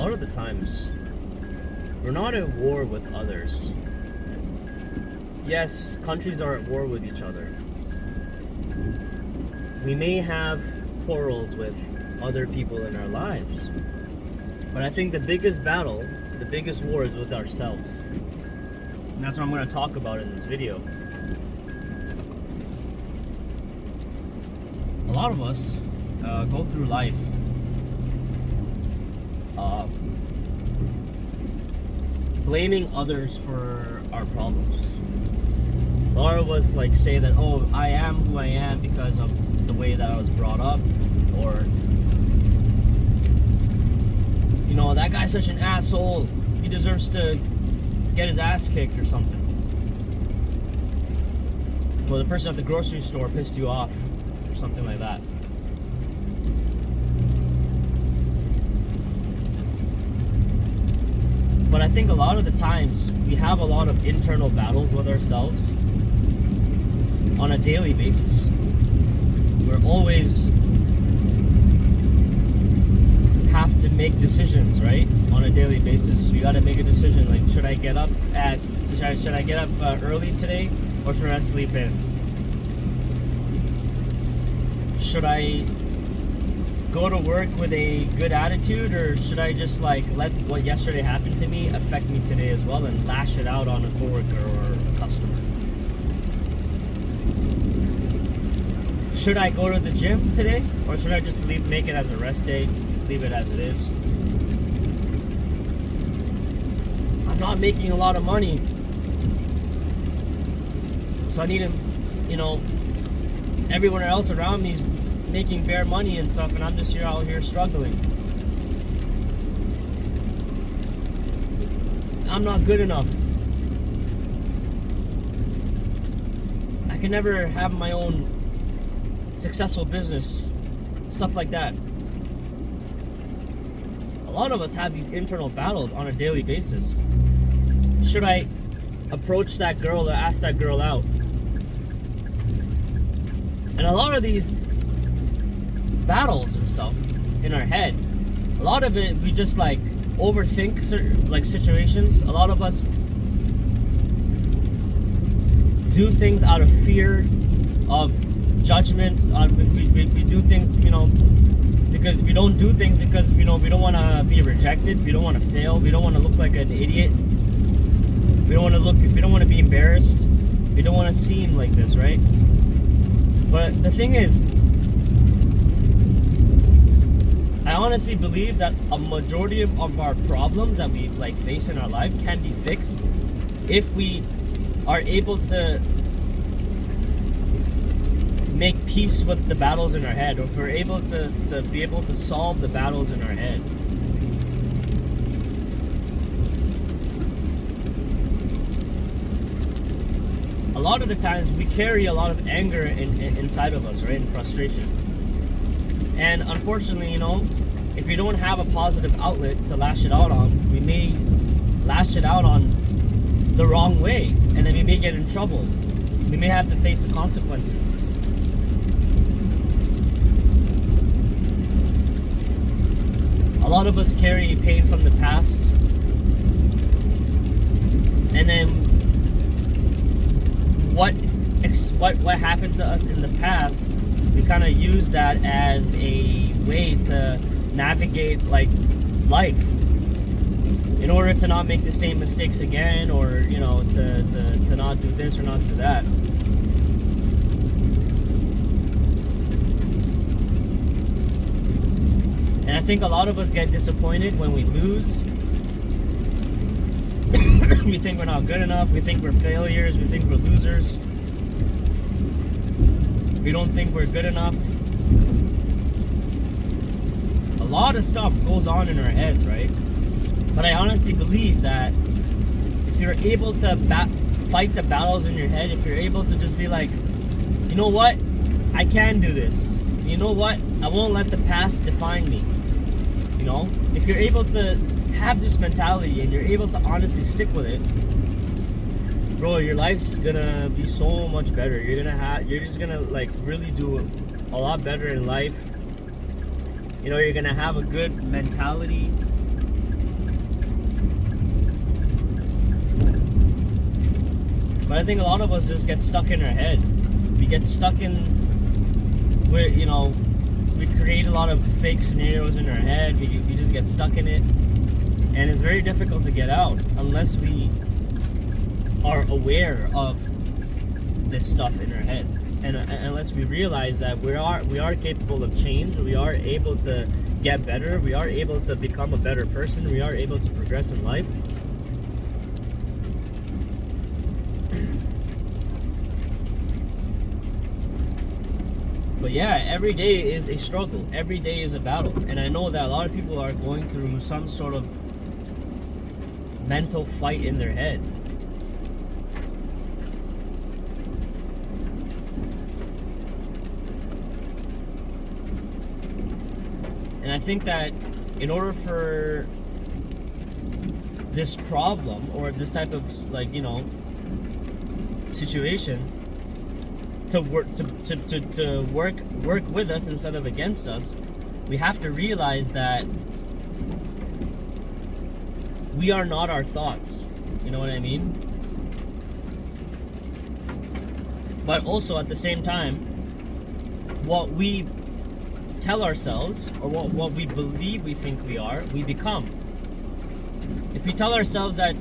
lot of the times, we're not at war with others. Yes, countries are at war with each other. We may have quarrels with other people in our lives, but I think the biggest battle, the biggest war is with ourselves. And that's what I'm going to talk about in this video. A lot of us go through life blaming others for our problems. A lot of us say that, oh, I am who I am because of the way that I was brought up, or that guy's such an asshole, he deserves to get his ass kicked or something. Well, the person at the grocery store pissed you off or something like that. But I think a lot of the times we have a lot of internal battles with ourselves on a daily basis. We're always have to make decisions, right? On a daily basis. We got to make a decision, like, should I get up early today, or should I sleep in? Should I go to work with a good attitude, or should I just let what yesterday happened to me affect me today as well and lash it out on a coworker or a customer? Should I go to the gym today, or should I just make it as a rest day, leave it as it is? I'm not making a lot of money, so I need to, everyone else around me is making bare money and stuff, and I'm just out here struggling. I'm not good enough. I can never have my own successful business, stuff like that. A lot of us have these internal battles on a daily basis. Should I approach that girl or ask that girl out? And a lot of these battles and stuff in our head, a lot of it we just overthink situations. A lot of us do things out of fear of judgment. We do things because we don't do things because we don't want to be rejected, we don't want to fail, we don't want to look like an idiot, we don't want to be embarrassed, we don't want to seem like this, right? But the thing is, I honestly believe that a majority of our problems that we face in our life can be fixed if we are able to make peace with the battles in our head, or if we're able to be able to solve the battles in our head. A lot of the times we carry a lot of anger inside of us, right, and frustration. And unfortunately, if we don't have a positive outlet to lash it out on, we may lash it out on the wrong way, and then we may get in trouble. We may have to face the consequences. A lot of us carry pain from the past, and then what happened to us in the past, we kind of use that as a way to navigate life in order to not make the same mistakes again, or to not do this or not do that. And I think a lot of us get disappointed when we lose. We think we're not good enough, we think we're failures, we think we're losers. We don't think we're good enough. A lot of stuff goes on in our heads, right? But I honestly believe that if you're able to fight the battles in your head, if you're able to just be like, you know what? I can do this. You know what? I won't let the past define me. If you're able to have this mentality and you're able to honestly stick with it, bro, your life's gonna be so much better. You're just gonna really do a lot better in life. You're gonna have a good mentality. But I think a lot of us just get stuck in our head. We get stuck in where, you know, we create a lot of fake scenarios in our head. We just get stuck in it. And it's very difficult to get out unless we are aware of this stuff in our head. And unless we realize that we are capable of change, we are able to get better, we are able to become a better person, we are able to progress in life. But yeah, every day is a struggle. Every day is a battle. And I know that a lot of people are going through some sort of mental fight in their head. And I think that in order for this problem or this type of, like, you know, situation to work with us instead of against us, we have to realize that we are not our thoughts. You know what I mean? But also at the same time, what we tell ourselves or what we believe we think we are, we become. If we tell ourselves that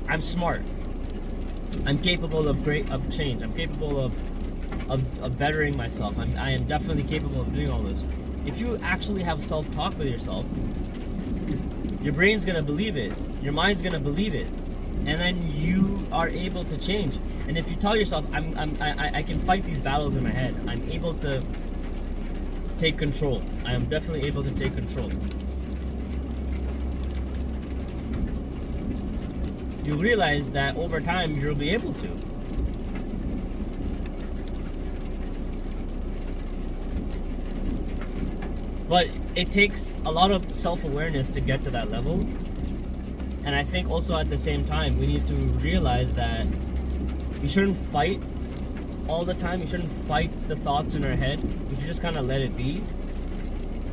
I'm smart, I'm capable of change, I'm capable of bettering myself, I am definitely capable of doing all this. If you actually have self-talk with yourself, your brain's gonna believe it, your mind's gonna believe it, and then you are able to change. And if you tell yourself, I can fight these battles in my head, I'm able to take control, I am definitely able to take control, you'll realize that over time you'll be able to. But it takes a lot of self-awareness to get to that level. And I think also at the same time, we need to realize that you shouldn't fight all the time. You shouldn't fight the thoughts in our head. We should just kind of let it be.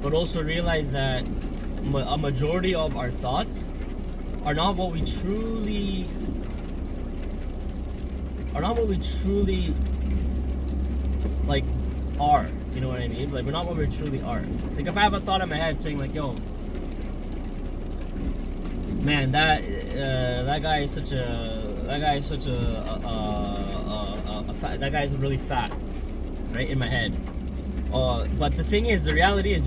But also realize that a majority of our thoughts are not what we truly like are. You know what I mean? Like, we're not what we truly are. Like, if I have a thought in my head saying like, yo, man, that guy is such a that guy's really fat, right, in my head. But the thing is, the reality is,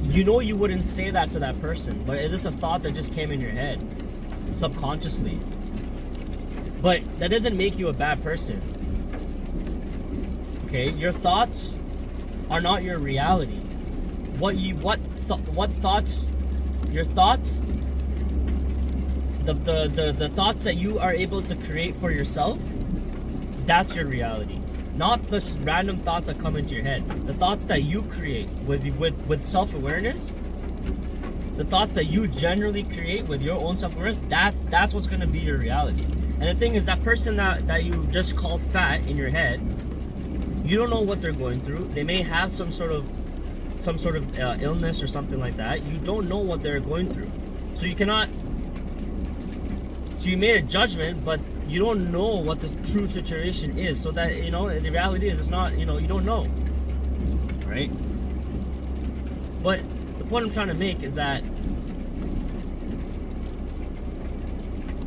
you wouldn't say that to that person, but is this a thought that just came in your head subconsciously? But that doesn't make you a bad person. Okay, your thoughts are not your reality. Your thoughts, the thoughts that you are able to create for yourself, that's your reality. Not the random thoughts that come into your head. The thoughts that you create with self-awareness, the thoughts that you generally create with your own self-awareness, that's what's gonna be your reality. And the thing is, that person that you just call fat in your head, you don't know what they're going through. They may have some sort of illness or something like that. You don't know what they're going through, so you cannot. So you made a judgment, but you don't know what the true situation is. So that, you know, the reality is, it's not, you know, you don't know, right? But the point I'm trying to make is that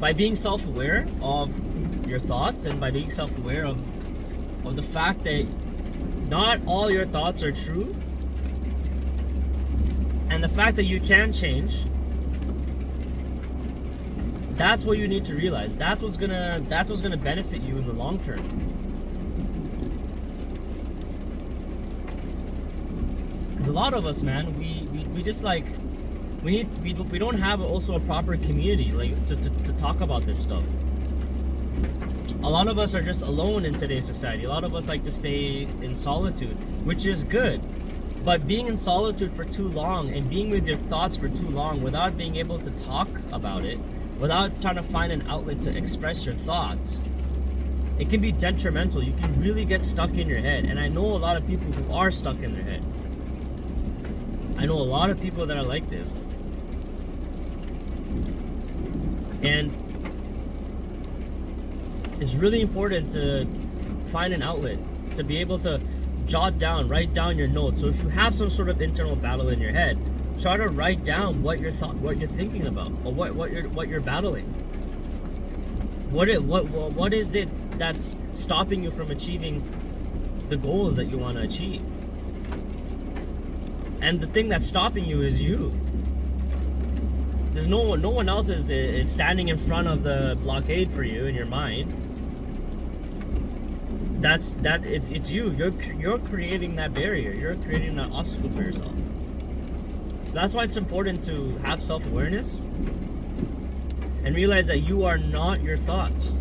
by being self-aware of your thoughts, and by being self-aware of the fact that not all your thoughts are true, and the fact that you can change, that's what you need to realize. That's what's gonna benefit you in the long term. Because a lot of us, man, we just like, we don't have also a proper community like to talk about this stuff. A lot of us are just alone in today's society. A lot of us like to stay in solitude, which is good. But being in solitude for too long and being with your thoughts for too long without being able to talk about it, without trying to find an outlet to express your thoughts, it can be detrimental. You can really get stuck in your head. And I know a lot of people who are stuck in their head. I know a lot of people that are like this. And it's really important to find an outlet, to be able to write down your notes. So if you have some sort of internal battle in your head, try to write down what you're thinking about, or what you're battling. What is it that's stopping you from achieving the goals that you want to achieve? And the thing that's stopping you is you. There's no one else is standing in front of the blockade for you in your mind. It's you. You're creating that barrier. You're creating that obstacle for yourself. So that's why it's important to have self-awareness and realize that you are not your thoughts.